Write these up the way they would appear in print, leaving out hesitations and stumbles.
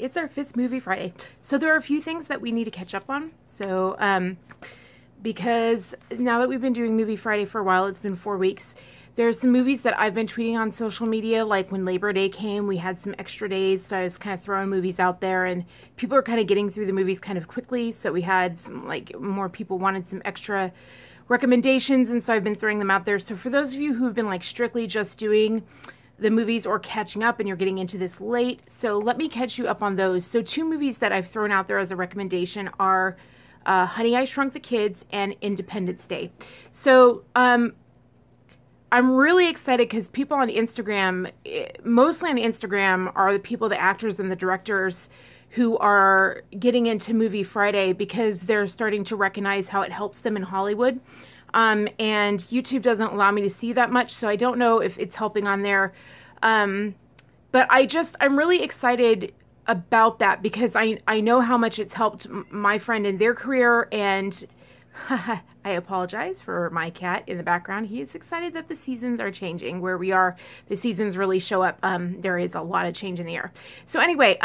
It's our 5th movie Friday. So there are a few things that we need to catch up on. So, because now that we've been doing Movie Friday for a while, it's been 4 weeks, there's some movies that I've been tweeting on social media, like when Labor Day came, we had some extra days, so I was kind of throwing movies out there, and people are kind of getting through the movies kind of quickly, so we had some, like, more people wanted some extra recommendations, and so I've been throwing them out there. So for those of you who have been, like, strictly just doing the movies or catching up and you're getting into this late, so let me catch you up on those. So 2 movies that I've thrown out there as a recommendation are Honey, I Shrunk the Kids and Independence Day. So, I'm really excited because people on Instagram, mostly on Instagram, are the people, the actors and the directors who are getting into Movie Friday because they're starting to recognize how it helps them in Hollywood. And YouTube doesn't allow me to see that much, so I don't know if it's helping on there. But I'm really excited about that because I know how much it's helped my friend in their career, and I apologize for my cat in the background. He is excited that the seasons are changing. Where we are, the seasons really show up. There is a lot of change in the air. So anyway,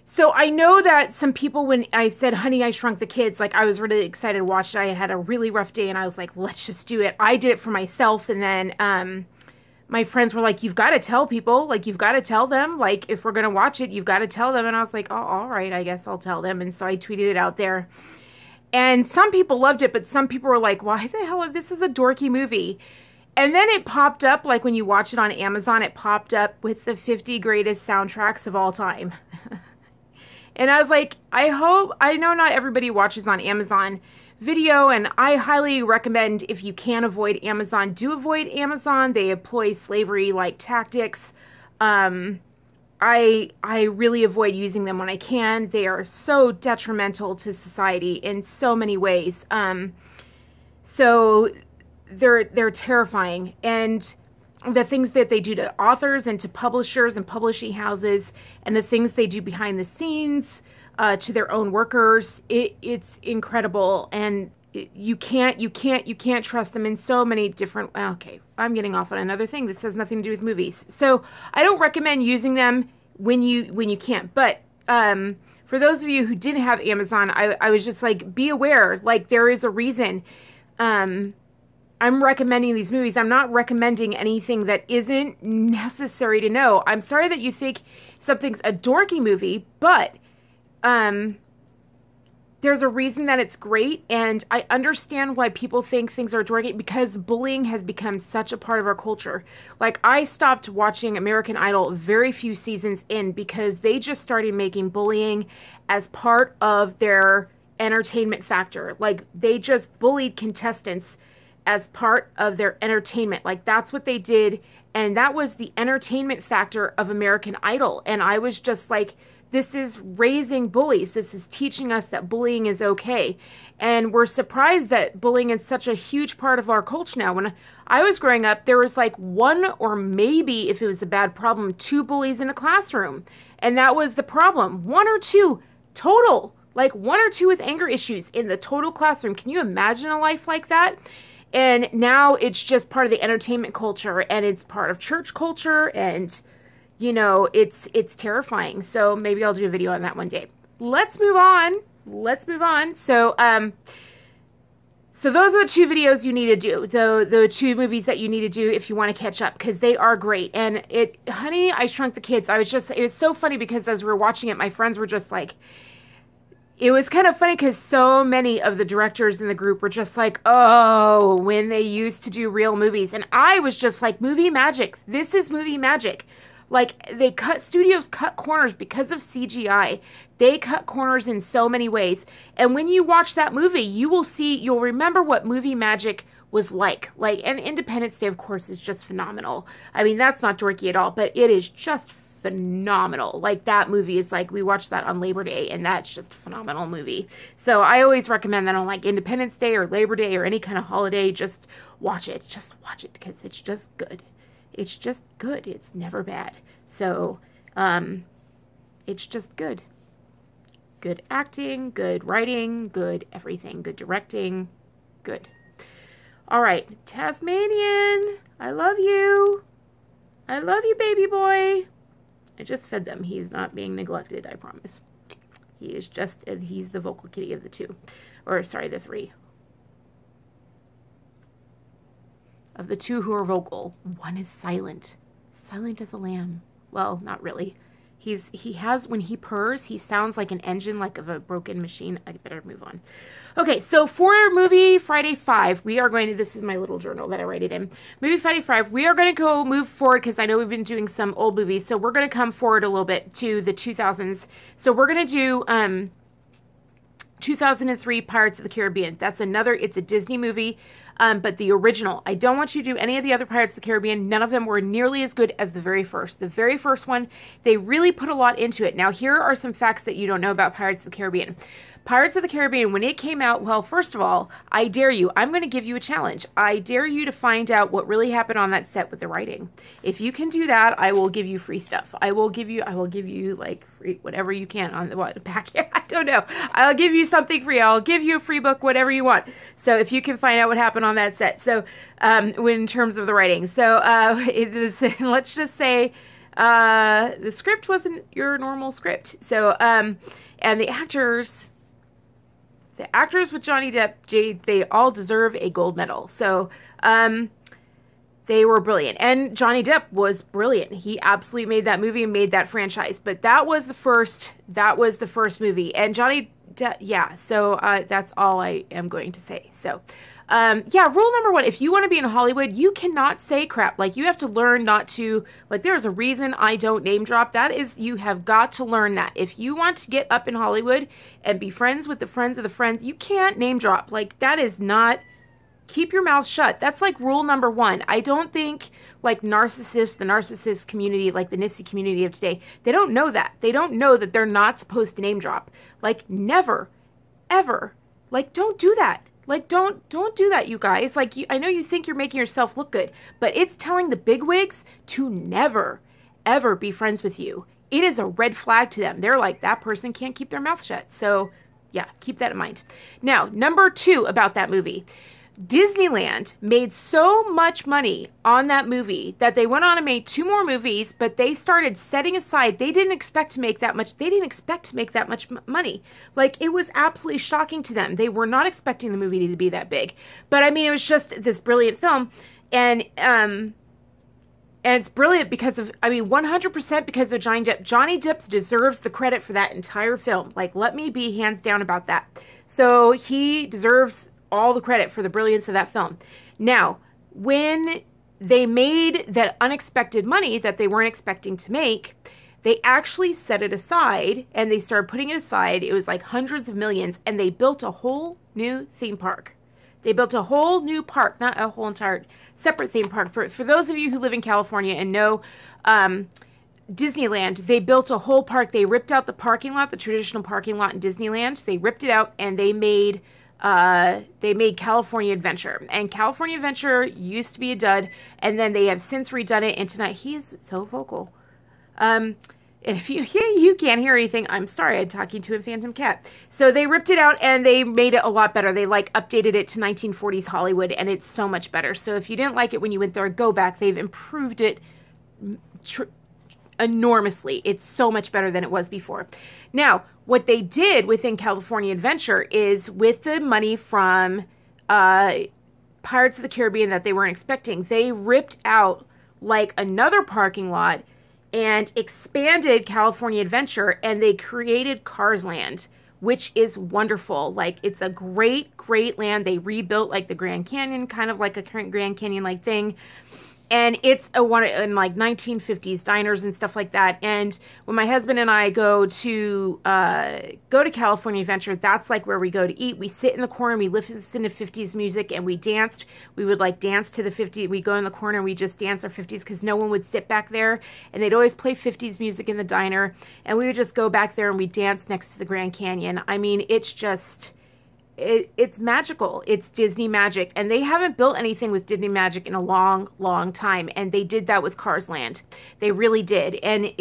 so I know that some people, when I said Honey, I Shrunk the Kids, like I was really excited to watch it. I had a really rough day and I was like, let's just do it. I did it for myself, and then my friends were like, you've got to tell people, like you've got to tell them, like if we're going to watch it, you've got to tell them. And I was like, oh, all right, I guess I'll tell them. And so I tweeted it out there. And some people loved it, but some people were like, why the hell, this is a dorky movie. And then it popped up, like when you watch it on Amazon, it popped up with the 50 greatest soundtracks of all time. And I was like, I know not everybody watches on Amazon Video, and I highly recommend, if you can avoid Amazon, do avoid Amazon. They employ slavery-like tactics. I really avoid using them when I can. They are so detrimental to society in so many ways. So they're terrifying. And the things that they do to authors and to publishers and publishing houses, and the things they do behind the scenes to their own workers, it's incredible. And you can't trust them in so many different. Okay, I'm getting off on another thing. This has nothing to do with movies. So I don't recommend using them when you can't. But for those of you who didn't have Amazon, I was just like, be aware. Like, there is a reason I'm recommending these movies. I'm not recommending anything that isn't necessary to know. I'm sorry that you think something's a dorky movie, but there's a reason that it's great, and I understand why people think things are dorky, because bullying has become such a part of our culture. Like, I stopped watching American Idol very few seasons in because they just started making bullying as part of their entertainment factor. Like, they just bullied contestants as part of their entertainment. Like, that's what they did, and that was the entertainment factor of American Idol. And I was just like, this is raising bullies. This is teaching us that bullying is okay. And we're surprised that bullying is such a huge part of our culture now. When I was growing up, there was like 1 or maybe, if it was a bad problem, 2 bullies in a classroom. And that was the problem. 1 or 2 total. Like 1 or 2 with anger issues in the total classroom. Can you imagine a life like that? And now it's just part of the entertainment culture, and it's part of church culture, and you know, it's terrifying. So maybe I'll do a video on that one day. Let's move on. So, so those are the 2 videos you need to do. The 2 movies that you need to do if you want to catch up, because they are great. And Honey, I Shrunk the Kids. It was so funny because as we were watching it, my friends were just like, it was kind of funny because so many of the directors in the group were just like, oh, when they used to do real movies. And I was just like, movie magic. This is movie magic. Like, studios cut corners because of CGI. They cut corners in so many ways. And when you watch that movie, you'll remember what movie magic was like. And Independence Day, of course, is just phenomenal. I mean, that's not dorky at all, but it is just phenomenal. Like, that movie is like, we watched that on Labor Day, and that's just a phenomenal movie. So I always recommend that on like Independence Day or Labor Day or any kind of holiday. Just watch it. Just watch it because it's just good. It's just good. It's never bad. So, it's just good. Good acting, good writing, good everything, good directing, good. All right, Tasmanian, I love you. I love you, baby boy. I just fed them. He's not being neglected, I promise. He is just, he's the vocal kitty of the two. Or, sorry, the three. Of the two who are vocal, one is silent. Silent as a lamb. Well, not really. He has, when he purrs, he sounds like an engine, like of a broken machine. I better move on. Okay, so for Movie Friday 5, we are going to, this is my little journal that I write it in. Movie Friday 5, we are going to move forward because I know we've been doing some old movies. So we're going to come forward a little bit to the 2000s. So we're going to do 2003 Pirates of the Caribbean. That's another, it's a Disney movie. But the original, I don't want you to do any of the other Pirates of the Caribbean. None of them were nearly as good as the very first. The very first one, they really put a lot into it. Now, here are some facts that you don't know about Pirates of the Caribbean. Pirates of the Caribbean, when it came out, well, first of all, I dare you. I'm going to give you a challenge. I dare you to find out what really happened on that set with the writing. If you can do that, I will give you free stuff. I will give you like free, whatever you can on the packet. I don't know. I'll give you something free. I'll give you a free book, whatever you want. So if you can find out what happened on that set. So in terms of the writing. So let's just say the script wasn't your normal script. So, and the actors with Johnny Depp, they all deserve a gold medal. So, they were brilliant. And Johnny Depp was brilliant. He absolutely made that movie and made that franchise. But that was the first movie. And Johnny Depp, yeah, so that's all I am going to say. So, yeah, rule number 1, if you want to be in Hollywood, you cannot say crap. Like, you have to learn not to, like, there's a reason I don't name drop. That is, you have got to learn that. If you want to get up in Hollywood and be friends with the friends of the friends, you can't name drop. Like, that is not, keep your mouth shut. That's like rule number 1. I don't think, like, the narcissist community, like the Nissy community of today, they don't know that. They don't know that they're not supposed to name drop. Like, never, ever. Like, don't do that. Like, don't do that, you guys. Like, I know you think you're making yourself look good, but it's telling the bigwigs to never, ever be friends with you. It is a red flag to them. They're like, that person can't keep their mouth shut. So, yeah, keep that in mind. Now, number 2 about that movie. Disneyland made so much money on that movie that they went on and made 2 more movies, but they started setting aside. They didn't expect to make that much. They didn't expect to make that much money. Like, it was absolutely shocking to them. They were not expecting the movie to be that big. But I mean, it was just this brilliant film, and it's brilliant because of, I mean, 100% because of Johnny Depp. Johnny Depp deserves the credit for that entire film. Like, let me be hands down about that. So he deserves all the credit for the brilliance of that film. Now, when they made that unexpected money that they weren't expecting to make, they actually set it aside, and they started putting it aside. It was like hundreds of millions, and they built a whole new theme park. They built a whole new park, not a whole entire separate theme park. For those of you who live in California and know Disneyland, they built a whole park. They ripped out the parking lot, the traditional parking lot in Disneyland. They ripped it out, and they made California Adventure. And California Adventure used to be a dud, and then they have since redone it. And tonight, he is so vocal. If you can't hear anything, I'm sorry, I'm talking to a phantom cat. So they ripped it out and they made it a lot better. They like updated it to 1940s Hollywood, and it's so much better. So if you didn't like it when you went there, go back. They've improved it enormously. It's so much better than it was before. Now, what they did within California Adventure is, with the money from Pirates of the Caribbean that they weren't expecting, they ripped out like another parking lot and expanded California Adventure, and they created Cars Land, which is wonderful. Like, it's a great, great land. They rebuilt like the Grand Canyon, kind of like a current Grand Canyon-like thing. And it's a one in like 1950s diners and stuff like that. And when my husband and I go to California Adventure, that's like where we go to eat. We sit in the corner, we listen to 50s music, and we danced. We would like dance to the 50s. We go in the corner and we just dance our 50s because no one would sit back there. And they'd always play 50s music in the diner. And we would just go back there and we dance next to the Grand Canyon. I mean, it's just... It's magical. It's Disney magic. And they haven't built anything with Disney magic in a long, long time. And they did that with Cars Land. They really did. And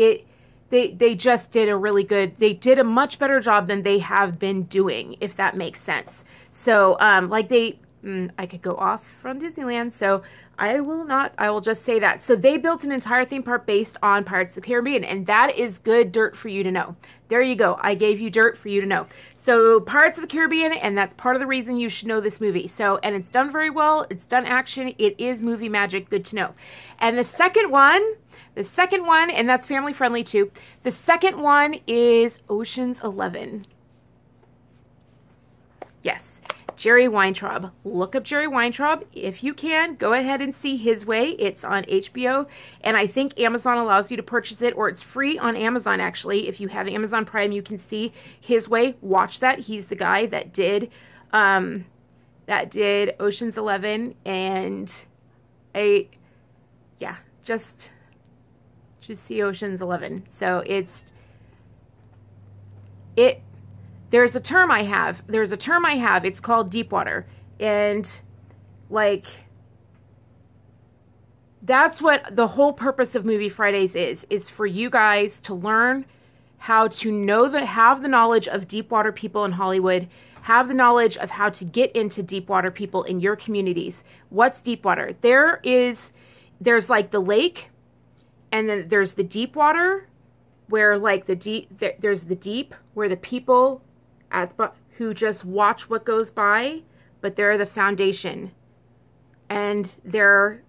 they just did a really good, they did a much better job than they have been doing, if that makes sense. So, like I could go off from Disneyland, so I will not. I will just say that. So they built an entire theme park based on Pirates of the Caribbean, and that is good dirt for you to know. There you go. I gave you dirt for you to know. So Pirates of the Caribbean, and that's part of the reason you should know this movie. So, and it's done very well. It's done action. It is movie magic. Good to know. And the second one, and that's family friendly too. The second one is Ocean's 11. Yes. Jerry Weintraub. Look up Jerry Weintraub. If you can, go ahead and see His Way. It's on HBO, and I think Amazon allows you to purchase it, or it's free on Amazon, actually. If you have Amazon Prime, you can see His Way. Watch that. He's the guy that did Ocean's 11, and just see Ocean's 11. So there's a term I have. It's called deep water. And like, that's what the whole purpose of Movie Fridays is for you guys to learn how to have the knowledge of deep water people in Hollywood, have the knowledge of how to get into deep water people in your communities. What's deep water? There's like the lake, and then there's the deep water, where like there's the deep, where the people who just watch what goes by, but they're the foundation, and they're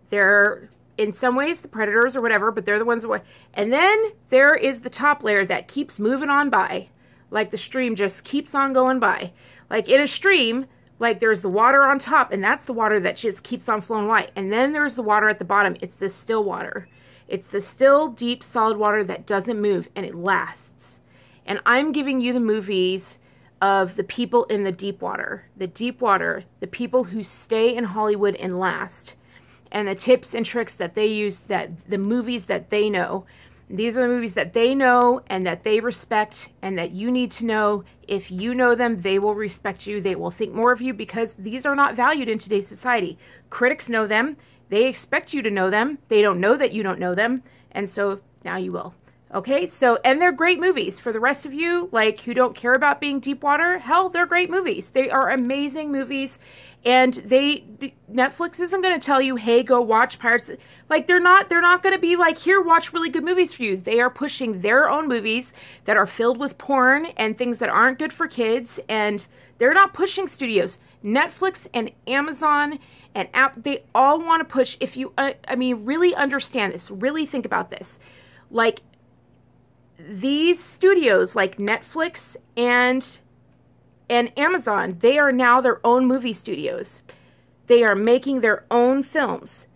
in some ways the predators or whatever, but they're the ones that, and then there is the top layer that keeps moving on by, like the stream just keeps on going by. Like in a stream, like there's the water on top, and that's the water that just keeps on flowing by, and then there's the water at the bottom. It's the still water. It's the still, deep, solid water that doesn't move, and it lasts. And I'm giving you the movies of the people in the deep water, the people who stay in Hollywood and last, and the tips and tricks that they use, the movies that they know. These are the movies that they know and that they respect and that you need to know. If you know them, they will respect you. They will think more of you, because these are not valued in today's society. Critics know them. They expect you to know them. They don't know that you don't know them. And so now you will. Okay, so, and they're great movies. For the rest of you, like, who don't care about being deep water, hell, they're great movies. They are amazing movies, and Netflix isn't going to tell you, hey, go watch Pirates. Like, they're not going to be like, here, watch really good movies for you. They are pushing their own movies that are filled with porn and things that aren't good for kids, and they're not pushing studios. Netflix and Amazon and they all want to push, if you, I mean, really understand this, really think about this. Like, these studios like Netflix and Amazon, they are now their own movie studios. They are making their own films.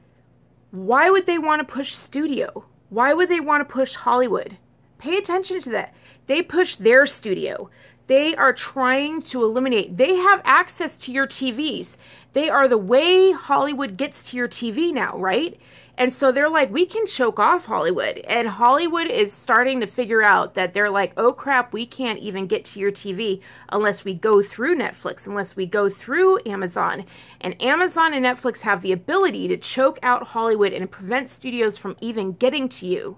Why would they want to push studio? Why would they want to push Hollywood? Pay attention to that. They push their studio. They are trying to eliminate. They have access to your TVs. They are the way Hollywood gets to your TV now, right? And so they're like, we can choke off Hollywood. And Hollywood is starting to figure out that they're like, oh crap, we can't even get to your TV unless we go through Netflix, unless we go through Amazon. And Amazon and Netflix have the ability to choke out Hollywood and prevent studios from even getting to you.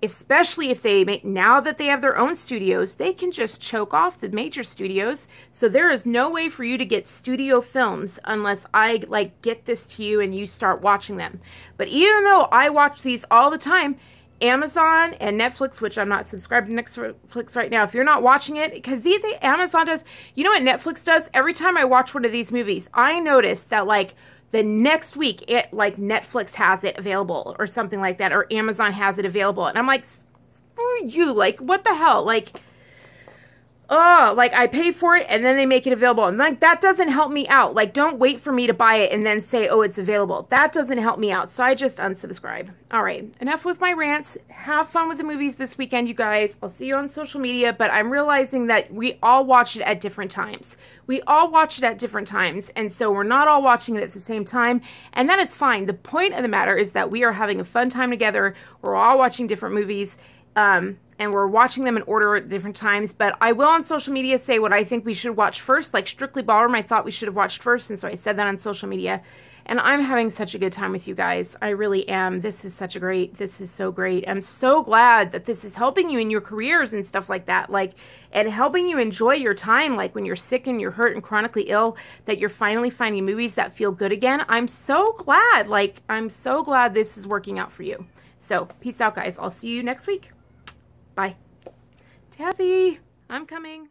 Especially if now that they have their own studios, they can just choke off the major studios. So there is no way for you to get studio films unless I like get this to you and you start watching them. But even though I watch these all the time, Amazon and Netflix, which I'm not subscribed to Netflix right now, if you're not watching it, because Amazon does, you know what Netflix does? Every time I watch one of these movies, I notice that like the next week, like Netflix has it available or something like that, or Amazon has it available. And I'm like, screw you, like, what the hell? Like, oh, like I pay for it and then they make it available. And like, that doesn't help me out. Like, don't wait for me to buy it and then say, oh, it's available. That doesn't help me out. So I just unsubscribe. All right, enough with my rants. Have fun with the movies this weekend, you guys. I'll see you on social media, but I'm realizing that we all watch it at different times. We all watch it at different times, and so we're not all watching it at the same time, and that is fine. The point of the matter is that we are having a fun time together. We're all watching different movies. and we're watching them in order at different times, but I will on social media say what I think we should watch first. Like Strictly Ballroom, I thought we should have watched first, and so I said that on social media. And I'm having such a good time with you guys. I really am. This is so great. I'm so glad that this is helping you in your careers and stuff like that. Like, and helping you enjoy your time. Like when you're sick and you're hurt and chronically ill, that you're finally finding movies that feel good again. I'm so glad. Like, I'm so glad this is working out for you. So, peace out, guys. I'll see you next week. Bye. Tazzy, I'm coming.